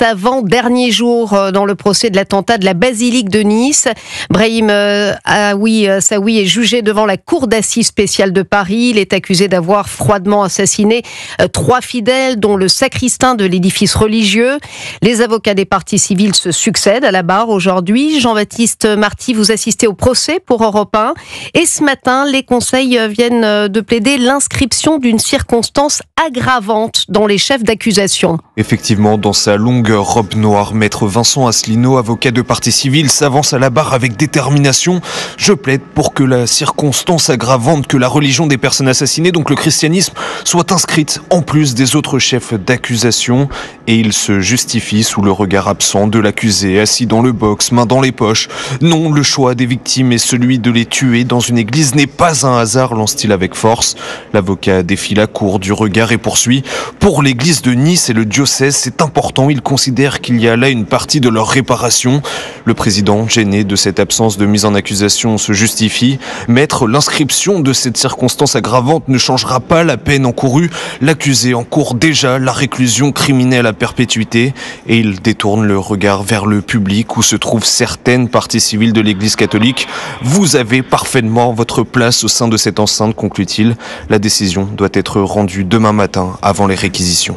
avant-dernier jour dans le procès de l'attentat de la basilique de Nice. Brahim Saoui est jugé devant la cour d'assises spéciale de Paris. Il est accusé d'avoir froidement assassiné 3 fidèles, dont le sacristain de l'édifice religieux. Les avocats des parties civiles se succèdent à la barre aujourd'hui. Jean-Baptiste Marty, vous assistez au procès pour Europe 1. Et ce matin, les conseils viennent de plaider l'inscription d'une circonstance aggravante dans les chefs d'accusation. Effectivement, dans sa longue robe noire, maître Vincent Asselineau, avocat de partie civile, s'avance à la barre avec détermination. Je plaide pour que la circonstance aggravante que la religion des personnes assassinées, donc le christianisme, soit inscrite en plus des autres chefs d'accusation. Et il se justifie sous le regard absent de l'accusé, assis dans le box, main dans les poches. Non, le choix des victimes est celui de les tuer dans une église n'est pas un hasard, lance-t-il avec force. L'avocat défie la cour du regard et poursuit. Pour l'église de Nice et le diocèse, c'est important. Il considère qu'il y a là une partie de leur réparation. Le président, gêné de cette absence de mise en accusation, se justifie. Maître, l'inscription de cette circonstance aggravante ne changera pas la peine encourue. L'accusé encourt déjà la réclusion criminelle à perpétuité et il détourne le regard vers le public où se trouvent certaines parties civiles de l'église catholique. Vous avez parfaitement votre place au sein de cette enceinte, conclut-il. La décision doit être rendue demain matin avant les réquisitions.